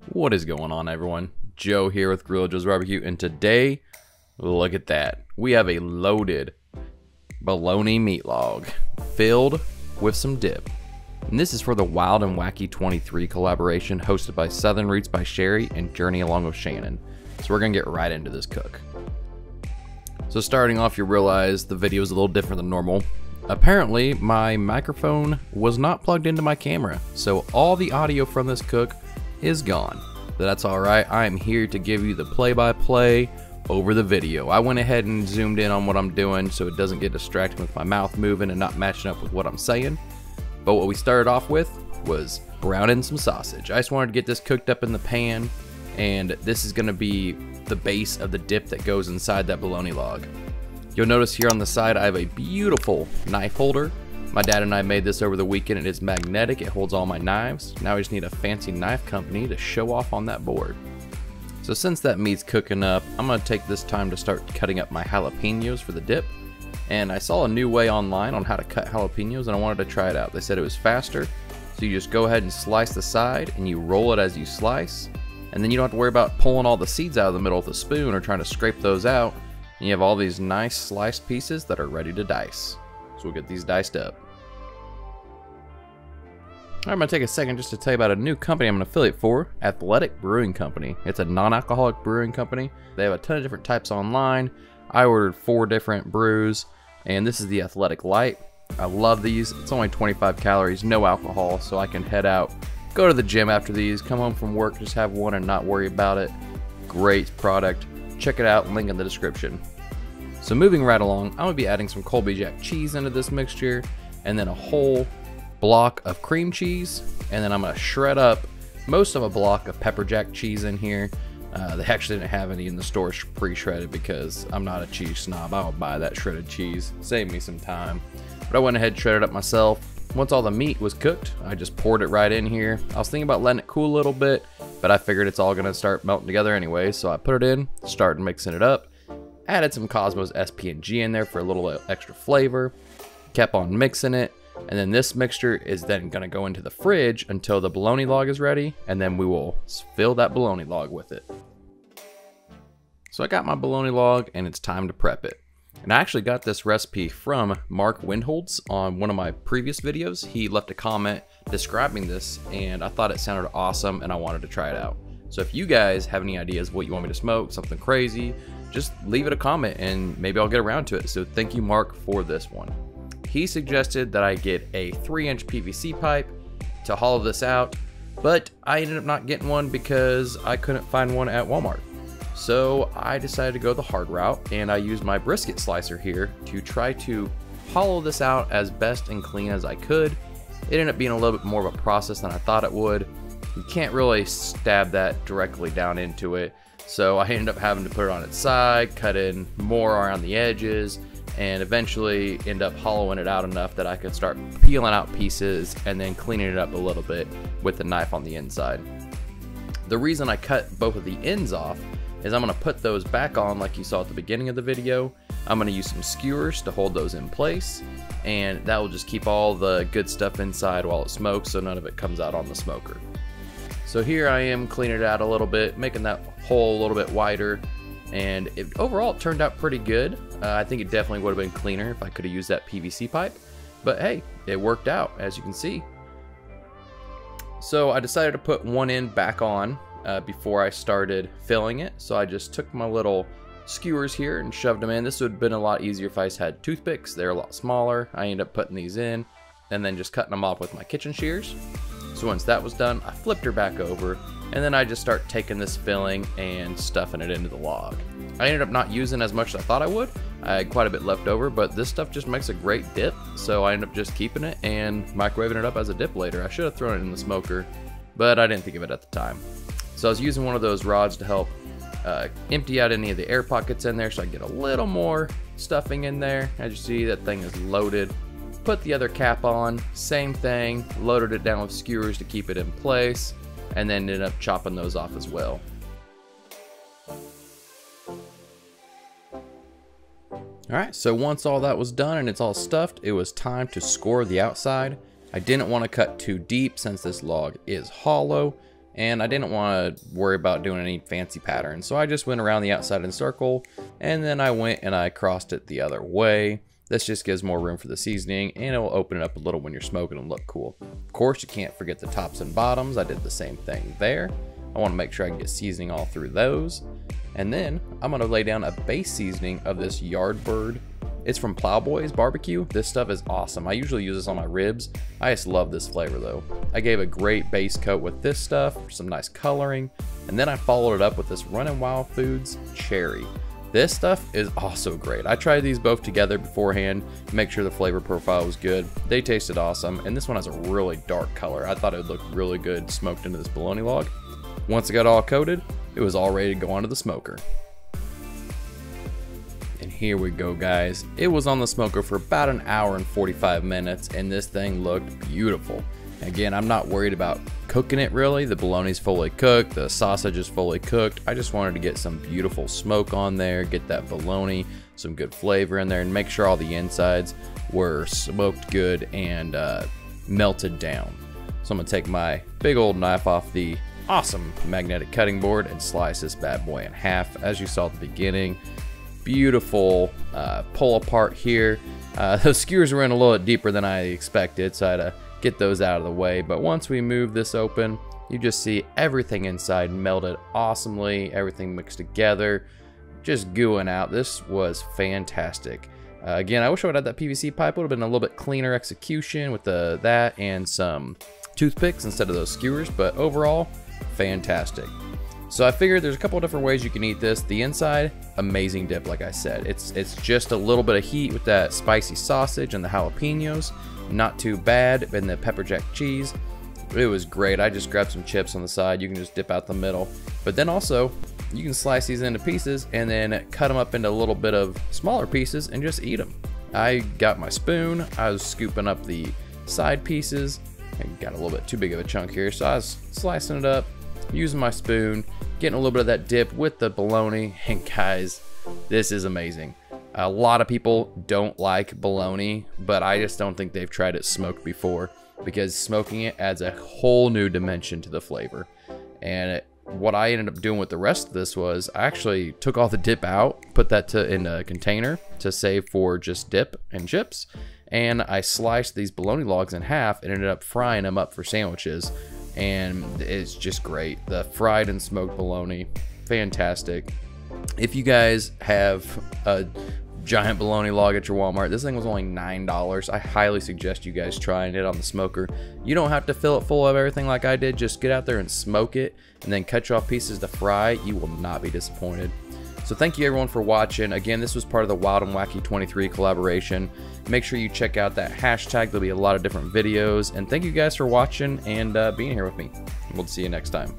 What is going on, everyone? Joe here with Grill Joe's Barbecue, and today, look at that. We have a loaded bologna meat log filled with some dip. And this is for the Wild and Wacky 23 collaboration hosted by Southern Roots by Sherry and Journey Along with Shannon. So we're gonna get right into this cook. So starting off, you realize the video is a little different than normal. Apparently, my microphone was not plugged into my camera, so all the audio from this cook is gone. But that's alright, I am here to give you the play-by-play over the video. I went ahead and zoomed in on what I'm doing so it doesn't get distracted with my mouth moving and not matching up with what I'm saying. But what we started off with was browning some sausage. I just wanted to get this cooked up in the pan, and this is going to be the base of the dip that goes inside that bologna log. You'll notice here on the side I have a beautiful knife holder. My dad and I made this over the weekend. It is magnetic, it holds all my knives. Now I just need a fancy knife company to show off on that board. So since that meat's cooking up, I'm going to take this time to start cutting up my jalapenos for the dip. And I saw a new way online on how to cut jalapenos, and I wanted to try it out. They said it was faster, so you just go ahead and slice the side and you roll it as you slice. And then you don't have to worry about pulling all the seeds out of the middle with a spoon or trying to scrape those out. And you have all these nice sliced pieces that are ready to dice. So we'll get these diced up. I'm going to take a second just to tell you about a new company I'm an affiliate for, Athletic Brewing Company. It's a non-alcoholic brewing company. They have a ton of different types online. I ordered 4 different brews, and this is the Athletic Light. I love these. It's only 25 calories, no alcohol, so I can head out, go to the gym after these, come home from work, just have one and not worry about it. Great product. Check it out, link in the description. So moving right along, I'm going to be adding some Colby Jack cheese into this mixture, and then a whole block of cream cheese, and then I'm going to shred up most of a block of pepper jack cheese in here. They actually didn't have any in the store pre-shredded because I'm not a cheese snob. I will buy that shredded cheese, save me some time. But I went ahead and shredded up myself. Once all the meat was cooked, I just poured it right in here. I was thinking about letting it cool a little bit, but I figured it's all going to start melting together anyway, so I put it in, started mixing it up. Added some Cosmos SP&G in there for a little extra flavor. Kept on mixing it. And then this mixture is then going to go into the fridge until the bologna log is ready. And then we will fill that bologna log with it. So I got my bologna log and it's time to prep it. And I actually got this recipe from Mark Windholtz on one of my previous videos. He left a comment describing this and I thought it sounded awesome and I wanted to try it out. So if you guys have any ideas of what you want me to smoke, something crazy, just leave it a comment and maybe I'll get around to it. So thank you, Mark, for this one. He suggested that I get a 3-inch PVC pipe to hollow this out, but I ended up not getting one because I couldn't find one at Walmart. So I decided to go the hard route and I used my brisket slicer here to try to hollow this out as best and clean as I could. It ended up being a little bit more of a process than I thought it would. You can't really stab that directly down into it. So I ended up having to put it on its side, cut in more around the edges, and eventually end up hollowing it out enough that I could start peeling out pieces and then cleaning it up a little bit with the knife on the inside. The reason I cut both of the ends off is I'm going to put those back on like you saw at the beginning of the video. I'm going to use some skewers to hold those in place, and that will just keep all the good stuff inside while it smokes so none of it comes out on the smoker. So here I am cleaning it out a little bit, making that hole a little bit wider, and overall it turned out pretty good. I think it definitely would have been cleaner if I could have used that PVC pipe, but hey, it worked out as you can see. So I decided to put one end back on before I started filling it, so I just took my little skewers here and shoved them in. This would have been a lot easier if I just had toothpicks. They're a lot smaller. I ended up putting these in and then just cutting them off with my kitchen shears. So once that was done, I flipped her back over, and then I just start taking this filling and stuffing it into the log. I ended up not using as much as I thought I would. I had quite a bit left over, but this stuff just makes a great dip, so I ended up just keeping it and microwaving it up as a dip later. I should have thrown it in the smoker, but I didn't think of it at the time. So I was using one of those rods to help empty out any of the air pockets in there so I get a little more stuffing in there. As you see, that thing is loaded. Put the other cap on, same thing, loaded it down with skewers to keep it in place, and then ended up chopping those off as well. Alright, so once all that was done and it's all stuffed, it was time to score the outside. I didn't want to cut too deep since this log is hollow, and I didn't want to worry about doing any fancy patterns, so I just went around the outside in a circle, and then I went and I crossed it the other way. This just gives more room for the seasoning, and it will open it up a little when you're smoking and look cool. Of course, you can't forget the tops and bottoms. I did the same thing there. I want to make sure I can get seasoning all through those. And then I'm going to lay down a base seasoning of this Yardbird. It's from Plowboys Barbecue. This stuff is awesome. I usually use this on my ribs. I just love this flavor though. I gave a great base coat with this stuff for some nice coloring. And then I followed it up with this Runnin' Wild Foods Cherry. This stuff is also great. I tried these both together beforehand to make sure the flavor profile was good. They tasted awesome. And this one has a really dark color. I thought it would look really good smoked into this bologna log. Once it got all coated, it was all ready to go onto the smoker. And here we go, guys. It was on the smoker for about an hour and 45 minutes, and this thing looked beautiful. Again, I'm not worried about cooking it really. The bologna's fully cooked, the sausage is fully cooked. I just wanted to get some beautiful smoke on there, get that bologna, some good flavor in there, and make sure all the insides were smoked good and melted down. So I'm gonna take my big old knife off the awesome magnetic cutting board and slice this bad boy in half. As you saw at the beginning, beautiful pull apart here. Those skewers were in a little bit deeper than I expected, so I had to get those out of the way. But once we move this open, you just see everything inside melted awesomely, everything mixed together, just gooing out. This was fantastic. Again, I wish I would have had that PVC pipe. Would have been a little bit cleaner execution with that and some toothpicks instead of those skewers, but overall, fantastic. So I figured there's a couple of different ways you can eat this. The inside, amazing dip, like I said. It's just a little bit of heat with that spicy sausage and the jalapenos. Not too bad. And the pepper jack cheese. It was great. I just grabbed some chips on the side. You can just dip out the middle. But then also, you can slice these into pieces and then cut them up into a little bit of smaller pieces and just eat them. I got my spoon. I was scooping up the side pieces. I got a little bit too big of a chunk here, so I was slicing it up, using my spoon, getting a little bit of that dip with the bologna. And guys, this is amazing. A lot of people don't like bologna, but I just don't think they've tried it smoked before, because smoking it adds a whole new dimension to the flavor. And what I ended up doing with the rest of this was I actually took all the dip out, put that in a container to save for just dip and chips, and I sliced these bologna logs in half and ended up frying them up for sandwiches. And it's just great. The fried and smoked bologna, fantastic. If you guys have a giant bologna log at your Walmart, this thing was only $9. I highly suggest you guys trying it on the smoker. You don't have to fill it full of everything like I did. Just get out there and smoke it and then cut you off pieces to fry. You will not be disappointed. So thank you everyone for watching. Again, this was part of the Wild and Wacky 23 collaboration. Make sure you check out that hashtag. There'll be a lot of different videos. And thank you guys for watching and being here with me. We'll see you next time.